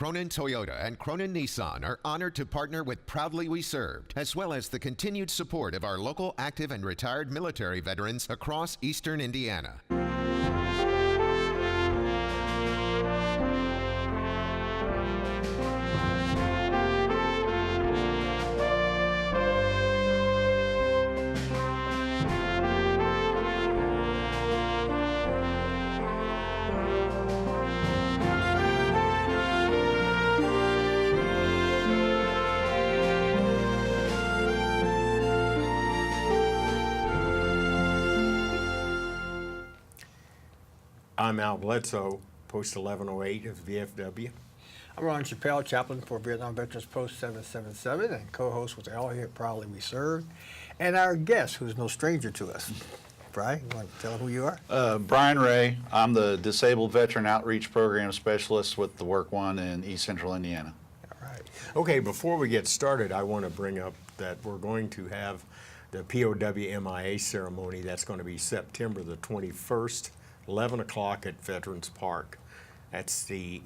Cronin Toyota and Cronin Nissan are honored to partner with Proudly We Served, as well as the continued support of our local active and retired military veterans across eastern Indiana. I'm Al Bledsoe, Post 1108 of VFW. I'm Ron Chappell, chaplain for Vietnam Veterans Post 777, and co-host with Al here at Proudly We Served. And our guest, who's no stranger to us. Brian, you want to tell who you are? Brian Rea. I'm the Disabled Veteran Outreach Program Specialist with the WorkOne in East Central Indiana. All right. Okay, before we get started, I want to bring up that we're going to have the POW MIA ceremony. That's going to be September the 21st. 11 o'clock at Veterans Park. That's the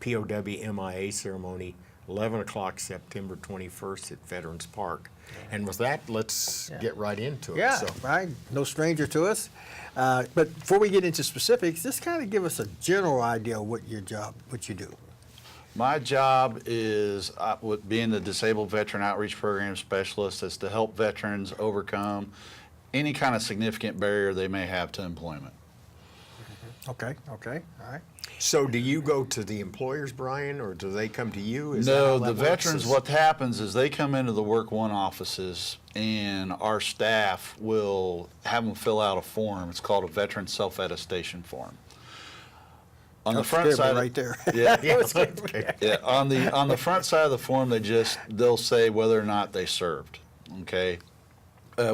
POW MIA ceremony, 11 o'clock September 21st at Veterans Park. And with that, let's get right into it. Yeah, Brian, no stranger to us. But before we get into specifics, just kind of give us a general idea of what you do. My job is, with being the Disabled Veteran Outreach Program Specialist, is to help veterans overcome any kind of significant barrier they may have to employment. Okay, all right. So do you go to the employers, Brian, or do they come to you? No, the veterans, what happens is they come into the WorkOne offices and our staff will have them fill out a form. It's called a Veteran Self-Attestation Form. On the front side, right there. Yeah, yeah. On the front side of the form, they'll say whether or not they served. Okay,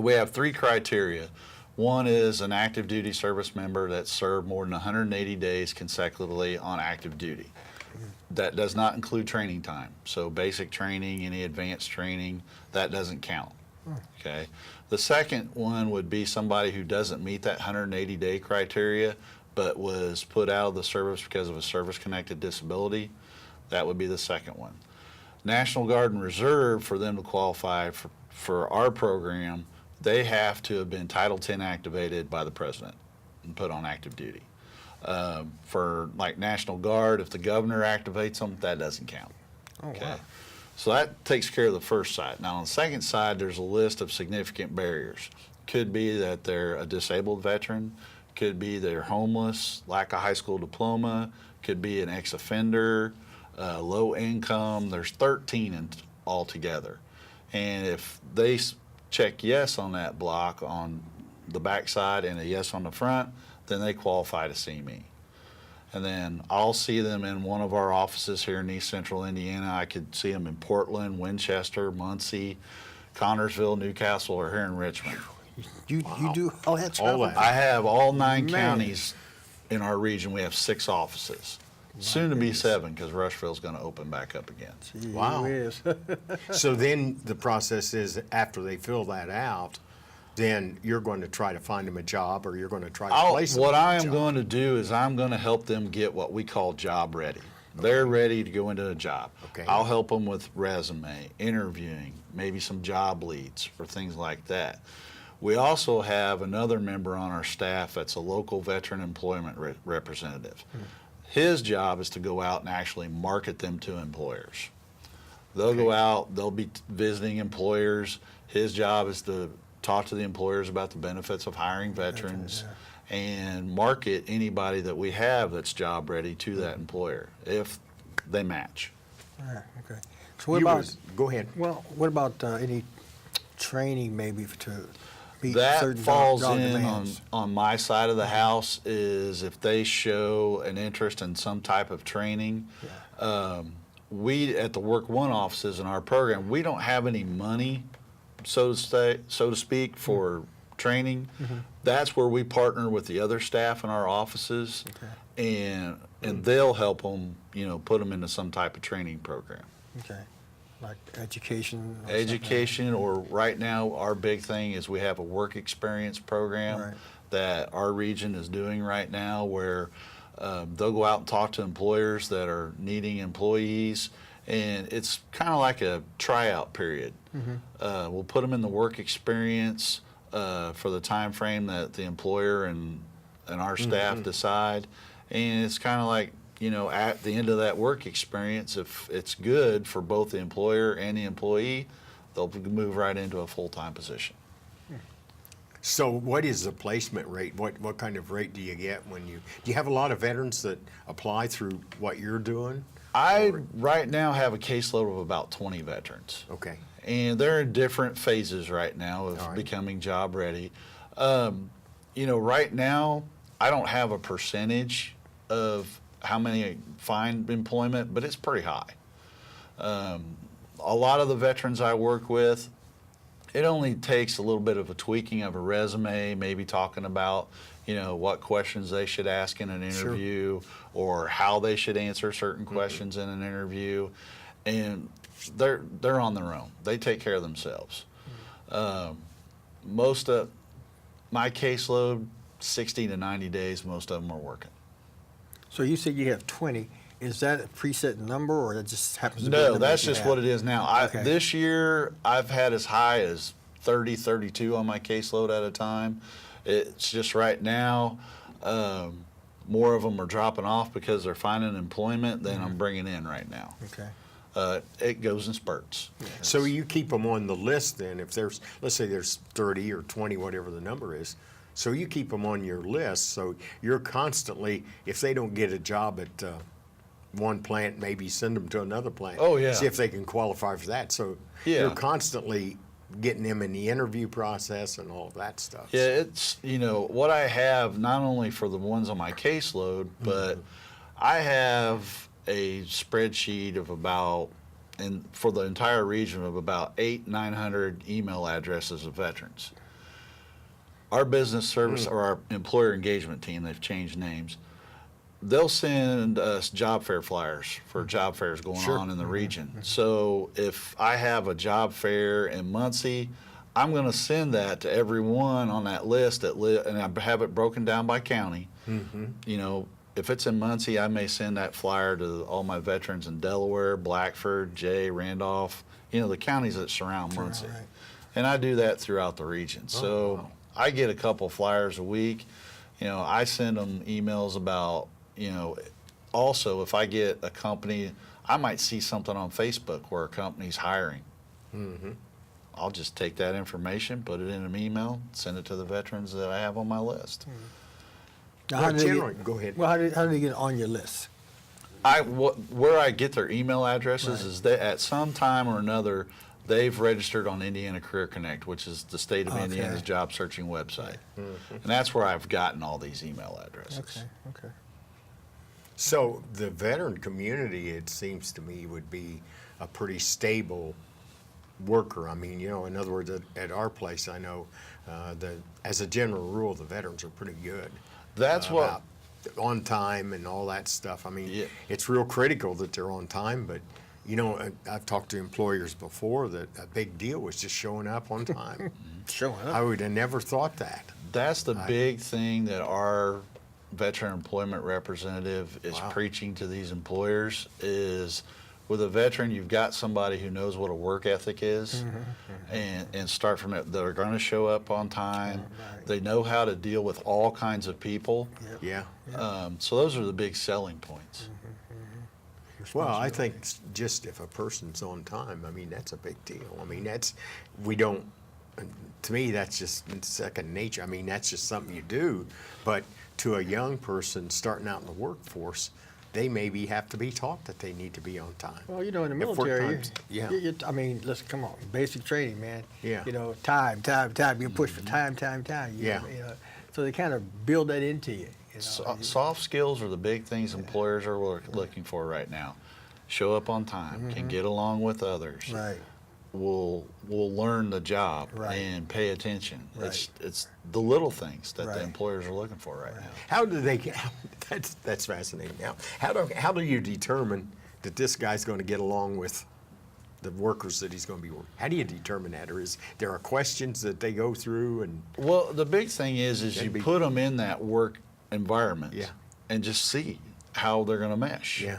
we have 3 criteria. One is an active duty service member that served more than 180 days consecutively on active duty. That does not include training time. So basic training, any advanced training, that doesn't count. Okay. The second one would be somebody who doesn't meet that 180-day criteria but was put out of the service because of a service-connected disability. That would be the second one. National Guard and Reserve, for them to qualify for our program, they have to have been Title X activated by the President and put on active duty. For like National Guard, if the governor activates them, that doesn't count. Oh, okay. Wow. So that takes care of the first side. Now on the second side, there's a list of significant barriers. Could be that they're a disabled veteran, could be they're homeless, lack a high school diploma, could be an ex-offender, low income. There's 13 altogether. And if they check yes on that block on the back side and a yes on the front, then they qualify to see me. And then I'll see them in one of our offices here in East Central Indiana. I could see them in Portland, Winchester, Muncie, Connersville, Newcastle, or here in Richmond. You do all that stuff? I have all 9 counties in our region. We have 6 offices. Soon to be 7 because Rushville's going to open back up again. Gee, wow. Is. So then the process is after they fill that out, then you're going to try to find them a job or you're going to try to place them. What I am going to do is I'm going to help them get what we call job ready. They're ready to go into a job. Okay. I'll help them with resume, interviewing, maybe some job leads or things like that. We also have another member on our staff that's a local veteran employment representative. His job is to go out and actually market them to employers. They'll go out, they'll be visiting employers. His job is to talk to the employers about the benefits of hiring veterans and market anybody that we have that's job ready to that employer if they match. All right, okay. So what about, go ahead. Well, what about any training maybe to meet that certain falls job in demands? on my side of the house is if they show an interest in some type of training. We at the WorkOne offices in our program, we don't have any money, so to speak, for training. That's where we partner with the other staff in our offices, and they'll help them, put them into some type of training program. Okay. Like education? Education, or right now our big thing is we have a work experience program that our region is doing right now where They'll go out and talk to employers that are needing employees, and it's kind of like a tryout period. We'll put them in the work experience for the time frame that the employer and our staff decide, and it's kind of like, you know, at the end of that work experience, if it's good for both the employer and the employee, they'll move right into a full-time position. So what is the placement rate? What kind of rate do you get do you have a lot of veterans that apply through what you're doing? I right now have a caseload of about 20 veterans. Okay. And they're in different phases right now of All right. becoming job ready. You know, right now, I don't have a percentage of how many find employment, but it's pretty high. A lot of the veterans I work with, it only takes a little bit of a tweaking of a resume, maybe talking about, you know, what questions they should ask in an interview or how they should answer certain questions in an interview, and they're on their own. They take care of themselves. Most of my caseload, 60 to 90 days, most of them are working. So you said you have 20. Is that a preset number, or that just happens to be the No, number that's that you just have? what it is now. Okay. This year, I've had as high as 30, 32 on my caseload at a time. It's just right now, more of them are dropping off because they're finding employment than I'm bringing in right now. Okay. It goes in spurts. So you keep them on the list then, if there's, let's say there's 30 or 20, whatever the number is. So you keep them on your list, so you're constantly, if they don't get a job at one plant, maybe send them to another plant. Oh, yeah. See if they can qualify for that. So Yeah. you're constantly getting them in the interview process and all of that stuff. Yeah, it's, you know, what I have, not only for the ones on my caseload, but I have a spreadsheet of about, and for the entire region, of about 900 email addresses of veterans. Our business service, or our employer engagement team, they've changed names, they'll send us job fair flyers for job fairs going on in the region. So if I have a job fair in Muncie, I'm going to send that to everyone on that list and I have it broken down by county. You know, if it's in Muncie, I may send that flyer to all my veterans in Delaware, Blackford, Jay, Randolph, you know, the counties that surround Muncie. right. And I do that throughout the region. So I get a couple flyers a week. You know, I send them emails about, you know, also if I get a company, I might see something on Facebook where a company's hiring. I'll just take that information, put it in an email, send it to the veterans that I have on my list. Now, Well, how do they generally- get, go ahead. Well, how do they get on your list? Where I get their email addresses is that at some time or another, they've registered on Indiana Career Connect, which is the state of Indiana's job searching website. And that's where I've gotten all these email addresses. Okay. So the veteran community, it seems to me, would be a pretty stable worker. I mean, you know, in other words, at our place, I know that as a general rule, the veterans are pretty good. That's what, About on time and all that stuff. I mean, Yeah. it's real critical that they're on time, but you know, I've talked to employers before that a big deal was just showing up on time. Showing up. I would have never thought that. that's the big thing that our veteran employment representative is preaching to these employers is, with a veteran, you've got somebody who knows what a work ethic is, and start from it. They're going to show up on time. Right. They know how to deal with all kinds of people. Yeah. So those are the big selling points. Well, I think just if a person's on time, I mean, that's a big deal. I mean, to me, that's just second nature. I mean, that's just something you do. But to a young person starting out in the workforce, they maybe have to be taught that they need to be on time. Well, you know, in the If work military, times- yeah. I mean, let's come on, basic training, man. Yeah. You know, time. You push for time. Yeah. You know, so they kind of build that into you. You know? Soft skills are the big things employers are looking for right now. Show up on time, can get along with others, Right. will learn the job Right. and pay attention. Right. It's the little things that Right. the employers are looking for right now. How do they get? That's fascinating. Now, how do you determine that this guy's going to get along with the workers that he's going to be working? How do you determine that, or is there are questions that they go through and? Well, the big thing is you That'd be- put them in that work environment. Yeah. and just see how they're going to mesh. Yeah.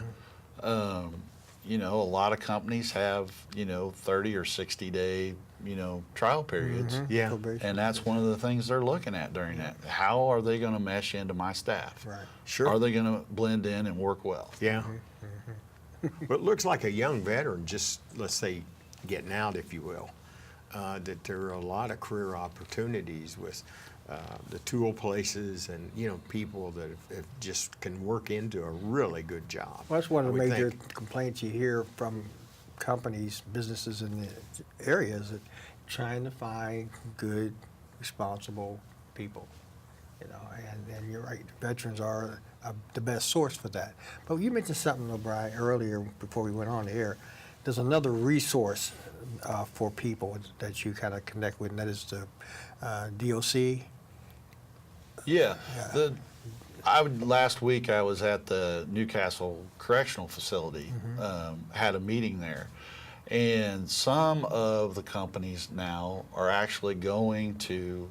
You know, a lot of companies have, you know, 30 or 60 day, you know, trial periods. Yeah. Probation. And that's one of the things they're looking at during that. How are they going to mesh into my staff? Right. Sure. Are they going to blend in and work well? Yeah. But it looks like a young veteran, just let's say getting out, if you will, that there are a lot of career opportunities with the tool places and, you know, people that have just can work into a really good job. Well, that's one I of the would major think. complaints you hear from companies, businesses in the area is that trying to find good, responsible people. You know, and you're right, veterans are the best source for that. But you mentioned something, O'Brien, earlier before we went on the air. There's another resource for people that you kind of connect with, and that is the DOC. Yeah. Last week I was at the Newcastle Correctional Facility, had a meeting there. And some of the companies now are actually going to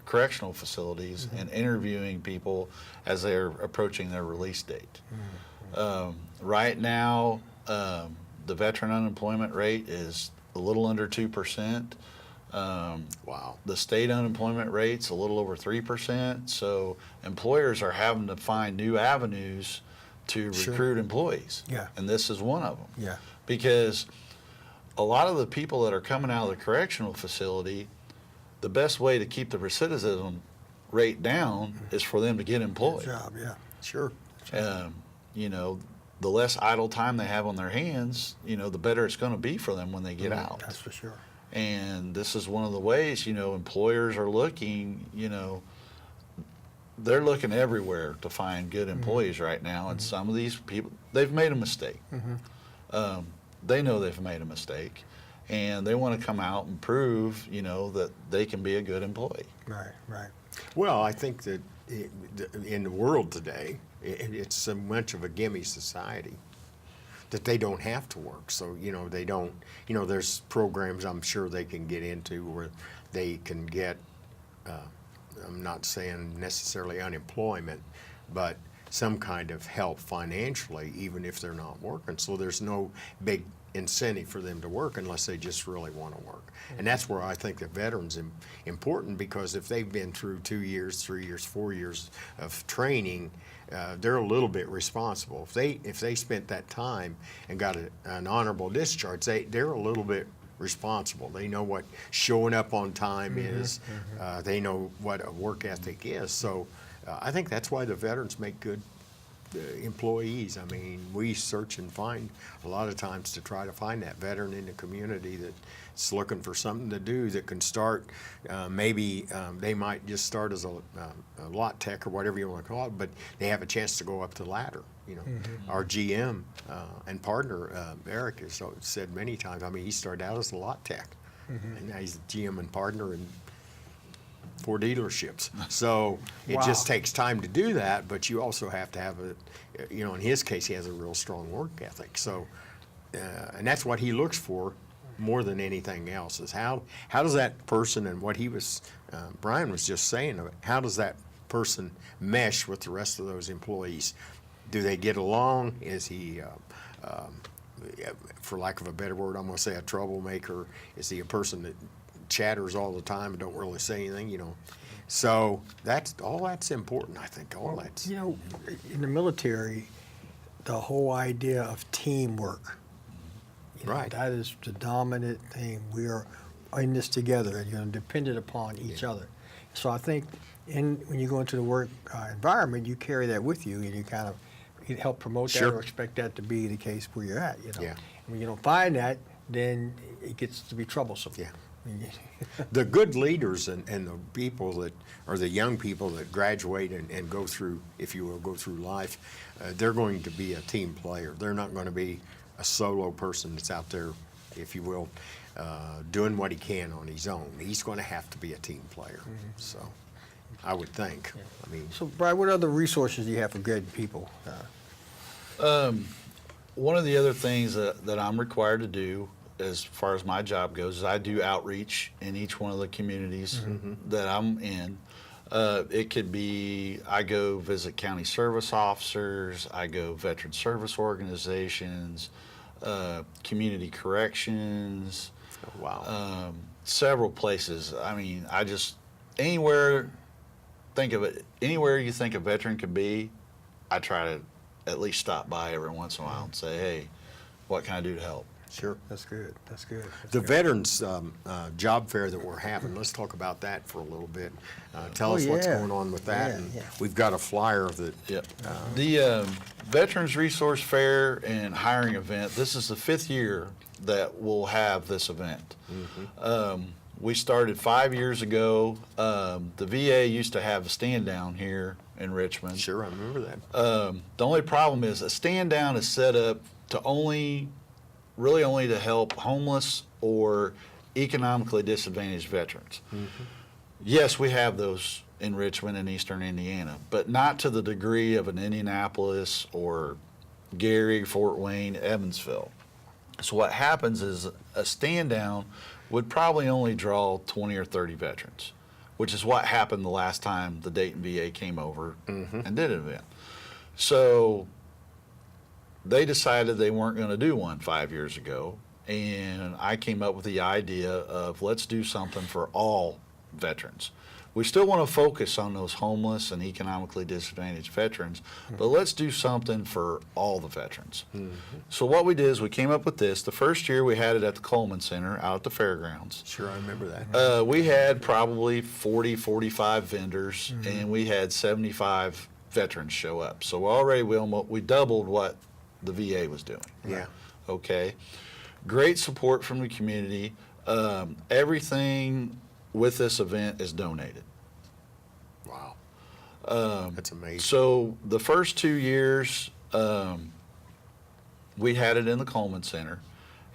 correctional facilities and interviewing people as they're approaching their release date. Right now, the veteran unemployment rate is a little under 2%. Wow. The state unemployment rate's a little over 3%. So employers are having to find new avenues to Sure. recruit employees. Yeah. And this is one of them. Yeah. Because a lot of the people that are coming out of the correctional facility, the best way to keep the recidivism rate down is for them to get employed. Good job, yeah. Sure. You know, the less idle time they have on their hands, you know, the better it's going to be for them when they get out. That's for sure. And this is one of the ways, you know, employers are looking, you know, they're looking everywhere to find good employees right now. And some of these people, they've made a mistake. They know they've made a mistake. And they want to come out and prove, you know, that they can be a good employee. Right, right. Well, I think that in the world today, it's so much of a gimme society that they don't have to work. So, you know, they don't, you know, there's programs I'm sure they can get into where they can get, I'm not saying necessarily unemployment, but some kind of help financially, even if they're not working. So there's no big incentive for them to work unless they just really want to work. And that's where I think the veterans important, because if they've been through 2 years, 3 years, 4 years of training, they're a little bit responsible. If they spent that time and got an honorable discharge, they're a little bit responsible. They know what showing up on time is. They know what a work ethic is. So I think that's why the veterans make good employees. I mean, we search and find a lot of times to try to find that veteran in the community that's looking for something to do, that can start, maybe they might just start as a lot tech or whatever you want to call it, but they have a chance to go up the ladder. You know, our GM and partner, Eric, has said many times, I mean, he started out as a lot tech, and now he's a GM and partner in 4 dealerships. So it just takes time to do that, but you also have to have you know, in his case, he has a real strong work ethic. So, and that's what he looks for more than anything else, is how does that person, and what he was, Brian was just saying, how does that person mesh with the rest of those employees? Do they get along? Is he, for lack of a better word, I'm going to say a troublemaker? Is he a person that chatters all the time and don't really say anything, you know? So that's important, I think. You know, in the military, the whole idea of teamwork, you know, Right. that is the dominant thing. We are in this together, and you're dependent upon each other. So I think when you go into the work environment, you carry that with you, and you kind of help promote that Sure. or expect that to be the case where you're at. You know, Yeah. and when you don't find that, then it gets to be troublesome. Yeah. The good leaders and the people that are the young people that graduate and go through, if you will, go through life, they're going to be a team player. They're not going to be a solo person that's out there, if you will, doing what he can on his own. He's going to have to be a team player. So I would think. I mean, So, Brian, what other resources do you have for good people? One of the other things that I'm required to do, as far as my job goes, is I do outreach in each one of the communities that I'm in. It could be I go visit county service officers, I go veteran service organizations, community corrections, Wow. several places. I mean, I just anywhere think of it. Anywhere you think a veteran could be, I try to at least stop by every once in a while and say, hey, what can I do to help? Sure. That's good. That's good. That's The good. Veterans Job Fair that we're having, let's talk about that for a little bit. Tell us what's yeah. going on with that. Yeah, And yeah. we've got a flyer that, Yep. The Veterans Resource Fair and Hiring Event, this is the 5th year that we'll have this event. We started 5 years ago. The VA used to have a stand down here in Richmond. sure, I remember that. The only problem is a stand down is set up to really only to help homeless or economically disadvantaged veterans. Yes, we have those in Richmond and Eastern Indiana, but not to the degree of an Indianapolis or Gary, Fort Wayne, Evansville. So what happens is a stand down would probably only draw 20 or 30 veterans, which is what happened the last time the Dayton VA came over and did an event. So they decided they weren't going to do one 5 years ago, and I came up with the idea of let's do something for all veterans. We still want to focus on those homeless and economically disadvantaged veterans, but let's do something for all the veterans. So what we did is we came up with this. The first year we had it at the Coleman Center out at the fairgrounds. Sure, I remember that. We had probably 40, 45 vendors, and we had 75 veterans show up. So already we doubled what the VA was doing. Yeah. Okay. Great support from the community. Everything with this event is donated. Wow. That's amazing. So the first 2 years, we had it in the Coleman Center,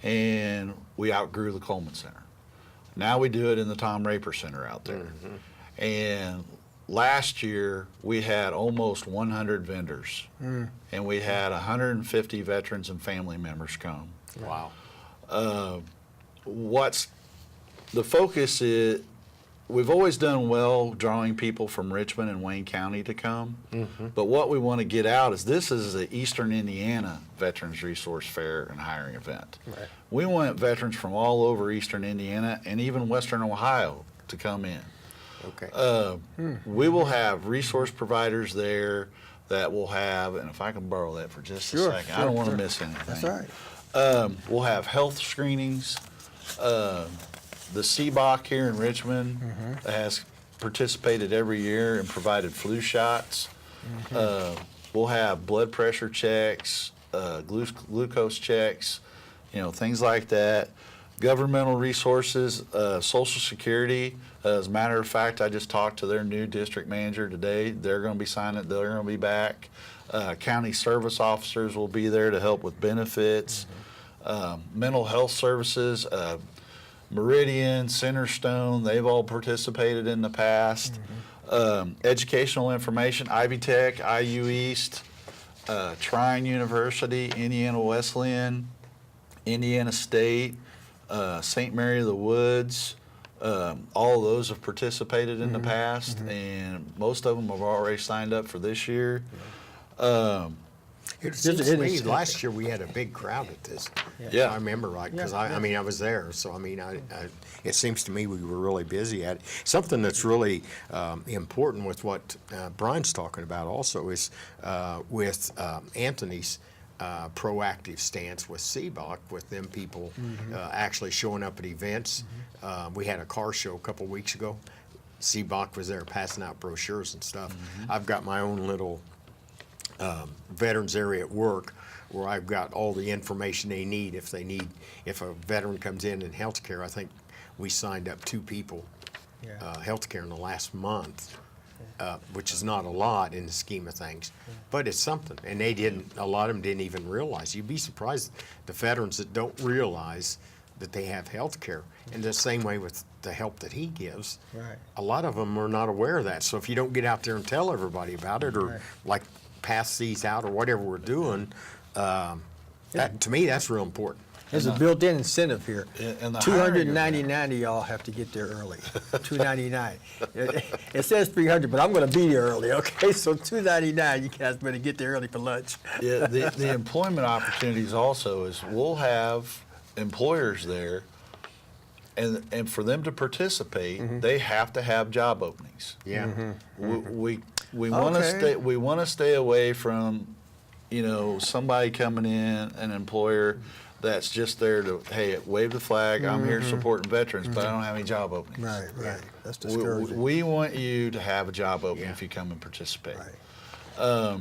and we outgrew the Coleman Center. Now we do it in the Tom Raper Center out there. And last year, we had almost 100 vendors, and we had 150 veterans and family members come. Wow. What's the focus is, we've always done well drawing people from Richmond and Wayne County to come, but what we want to get out is this is the Eastern Indiana Veterans Resource Fair and Hiring Event. Right. We want veterans from all over Eastern Indiana and even Western Ohio to come in. Okay. We will have resource providers there that will have, and if I can borrow that for just a Sure, second, I sure, don't want to sure. miss anything. That's all right. We'll have health screenings. The CBOC here in Richmond has participated every year and provided flu shots. We'll have blood pressure checks, glucose checks, things like that. Governmental resources, Social Security. As a matter of fact, I just talked to their new district manager today. They're going to be signing. They're going to be back. County service officers will be there to help with benefits. Mental health services, Meridian, Centerstone, they've all participated in the past. Educational information, Ivy Tech, IU East, Trine University, Indiana Wesleyan, Indiana State, St. Mary of the Woods. All of those have participated in the past, and most of them have already signed up for this year. It seems to it me is- last year we had a big crowd at this. Yeah. I remember right, because Yeah, I mean, I was there, so I mean, it seems to me we were really busy at it. Something that's really important with what Brian's talking about also is with Anthony's proactive stance with CBOC, with them people actually showing up at events. We had a car show a couple weeks ago. CBOC was there passing out brochures and stuff. I've got my own little veterans area at work where I've got all the information they need if a veteran comes in healthcare. I think we signed up 2 people healthcare in the last month, which is not a lot in the scheme of things, but it's something. And a lot of them didn't even realize. You'd be surprised the veterans that don't realize that they have health care. And the same way with the help that he gives. Right. A lot of them are not aware of that. So if you don't get out there and tell everybody about it, or Right. like pass these out or whatever we're doing, that to me that's real important. There's a built-in incentive here. And the higher you're at. $299 of y'all have to get there early. $299. It says $300, but I'm going to be there early. Okay, so $299. You guys better get there early for lunch. Yeah, the employment opportunities also is we'll have employers there, and for them to participate, they have to have job openings. Yeah. We want to stay away from, somebody coming in, an employer that's just there to, hey, wave the flag, I'm here supporting veterans, but I don't have any job openings. Right. That's discouraging. We want you to have a job opening Yeah. if you come and participate. Right.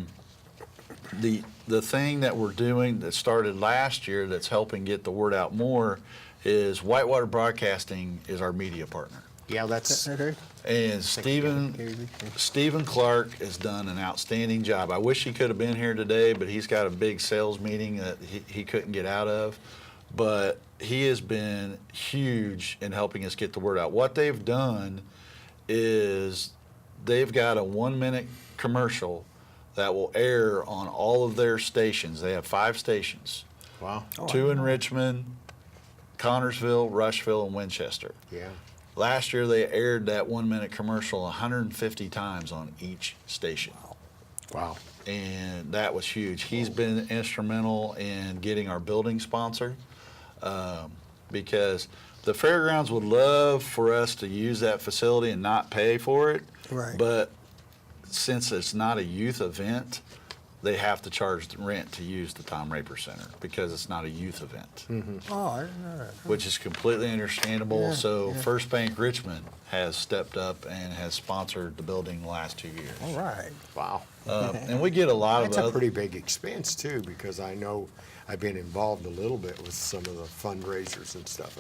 The thing that we're doing that started last year that's helping get the word out more is Whitewater Broadcasting is our media partner. Yeah, that's, Okay. And Stephen Clark has done an outstanding job. I wish he could have been here today, but he's got a big sales meeting that he couldn't get out of. But he has been huge in helping us get the word out. What they've done is they've got a 1-minute commercial that will air on all of their stations. They have 5 stations, wow. 2 in Richmond, Connorsville, Rushville, and Winchester. Yeah. Last year, they aired that 1-minute commercial 150 times on each station. Wow. And that was huge. He's been instrumental in getting our building sponsor because the fairgrounds would love for us to use that facility and not pay for it. Right. But since it's not a youth event, they have to charge the rent to use the Tom Raper Center because it's not a youth event, Oh, I didn't know that. which is completely understandable. Yeah, So yeah. First Bank Richmond has stepped up and has sponsored the building the last 2 years. All right. Wow. And we get a lot That's of a other, pretty big expense too, because I know I've been involved a little bit with some of the fundraisers and stuff.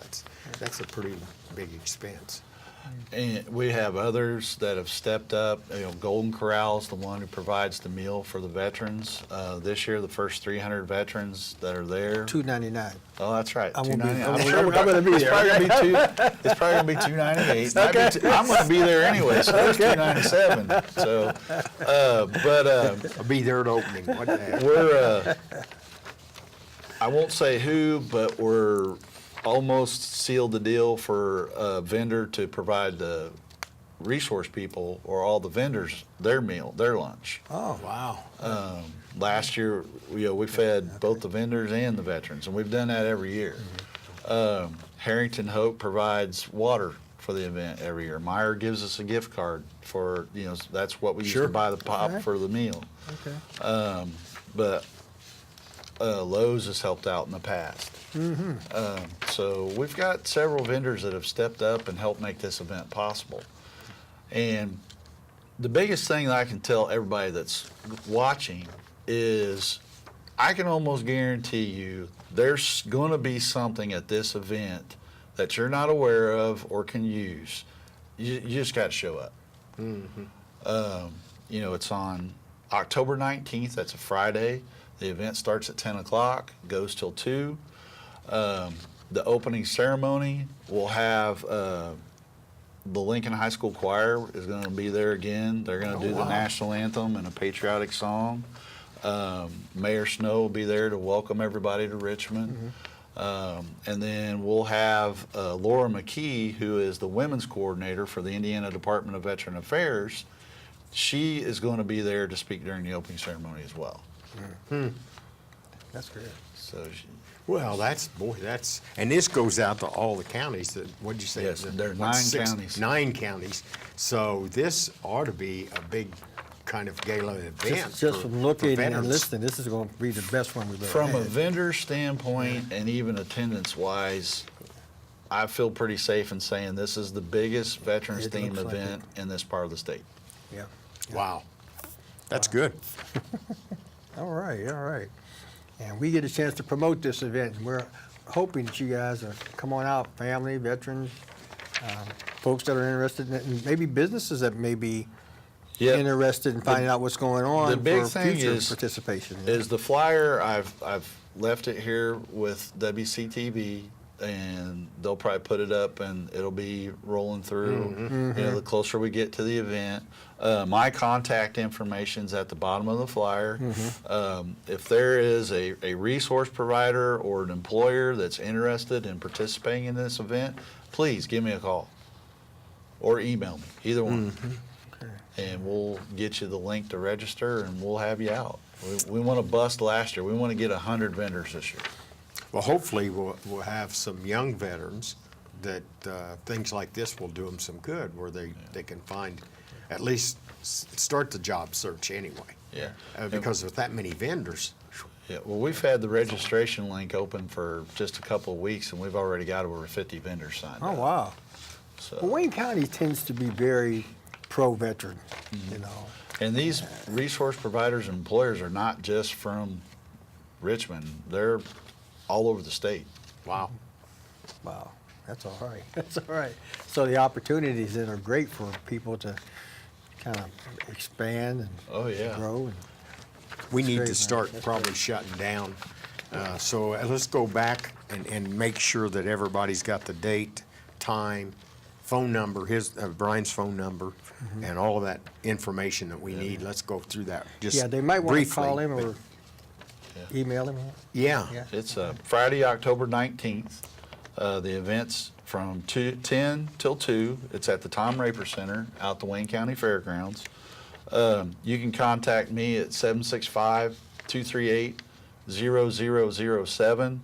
That's a pretty big expense. and we have others that have stepped up. Golden Corral's the one who provides the meal for the veterans. This year, the first 300 veterans that are there. $299. Oh, that's right. I won't be- $2.99. I'm gonna be there. It's probably gonna be $2.98. I'm gonna be there anyway, so it's $2.97. So, I'll be there at opening. What the heck? we're. I won't say who, but we're almost sealed the deal for a vendor to provide the resource people or all the vendors their meal, their lunch. Oh, Wow. Last year, we fed both the vendors and the veterans, and we've done that every year. Harrington Hope provides water for the event every year. Meyer gives us a gift card for, that's what we use to buy the pop Okay. for the meal. okay. But Lowe's has helped out in the past. So we've got several vendors that have stepped up and helped make this event possible. And the biggest thing that I can tell everybody that's watching is I can almost guarantee you there's going to be something at this event that you're not aware of or can use. You just got to show up. It's on October 19th. That's a Friday. The event starts at 10 o'clock, goes till 2. The opening ceremony will have the Lincoln High School Choir is going to be there again. They're going to do the national anthem and a patriotic song. Mayor Snow will be there to welcome everybody to Richmond. And then we'll have Laura McKee, who is the women's coordinator for the Indiana Department of Veteran Affairs. She is going to be there to speak during the opening ceremony as well. That's great. So Well, and this goes out to all the counties that, what'd you say? Yes, there are What, 9 counties. 9 counties. So this ought to be a big kind of gala event. Just for from looking and veterans. listening, this is going to be the best one we've ever from a had. vendor standpoint and even attendance-wise, I feel pretty safe in saying this is the biggest veterans It themed looks like event in this part of the state. Yeah. Wow. That's good. All right. And we get a chance to promote this event. We're hoping that you guys come on out, family, veterans, folks that are interested in it, and maybe businesses that may be Yeah. interested in finding out what's going on The big for thing future is- participation. Is the flyer, I've left it here with WCTV and they'll probably put it up, and it'll be rolling through. You know, the closer we get to the event. My contact information's at the bottom of the flyer. If there is a resource provider or an employer that's interested in participating in this event, please give me a call or email me, either one. And we'll get you the link to register, and we'll have you out. We want to bust last year. We want to get 100 vendors this year. Well, hopefully we'll have some young veterans that things like this will do them some good, where they can find, at least start the job search anyway. Yeah. Because with that many vendors. Yeah, well, we've had the registration link open for just a couple of weeks, and we've already got over 50 vendors signed Oh, up. wow. So, Well, Wayne County tends to be very pro-veteran, you know. and these resource providers and employers are not just from Richmond. They're all over the state. Wow. Wow, that's all right. That's all right. So the opportunities then are great for people to kind of expand and Oh, yeah. grow. And We need great, to man. start That's probably shutting down. So let's go back and make sure that everybody's got the date, time, phone number, Brian's phone number, and all of that information that we need. Let's go through that just yeah, they might want to briefly, call him but- or email him. Yeah. Yeah. It's Friday, October 19th. The event's from 10 till 2. It's at the Tom Raper Center out the Wayne County Fairgrounds. You can contact me at 765-238-0007,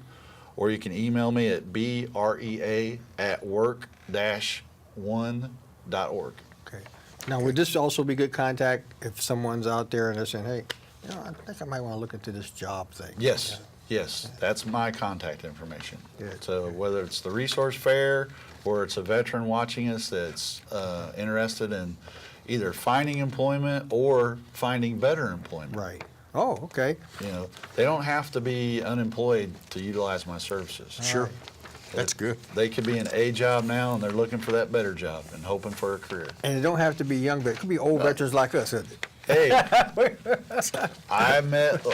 or you can email me at brea@work-one.org. Okay. Now, would this also be good contact if someone's out there and they're saying, hey, you know, I think I might want to look into this job thing? Yes, yes, that's my contact information. Good, So whether it's the resource fair or it's a veteran watching us that's interested in either finding employment or finding better employment. Right. Oh, okay. You know, they don't have to be unemployed to utilize my services. Sure. That's good. They could be in a job now and they're looking for that better job and hoping for a career. And it don't have to be young, but it could be old veterans like us. Isn't it? Hey, I met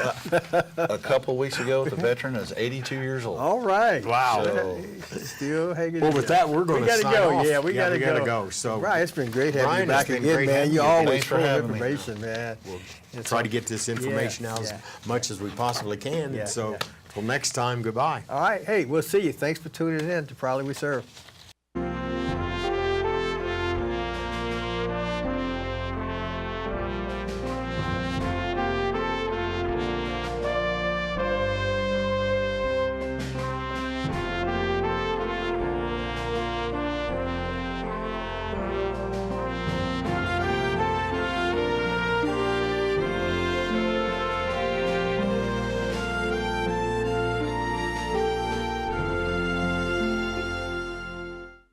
a couple weeks ago with a veteran that's 82 years old. All right. Wow. So- Still hanging Well, in with there. that, we're going We to gotta sign go. off. Yeah, we gotta gotta go. go. So, Brian, it's been great having Brian, you back it's been again, great man. having You're you. always Thanks for full of having me. information, man. It's try to all- get this information out as yeah. much as we possibly can. Yeah, And so, yeah. till next time, goodbye. All right. Hey, we'll see you. Thanks for tuning in to Proudly We Serve.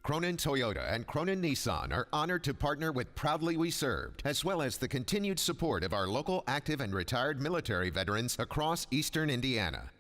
Cronin Toyota and Cronin Nissan are honored to partner with Proudly We Served, as well as the continued support of our local active and retired military veterans across eastern Indiana.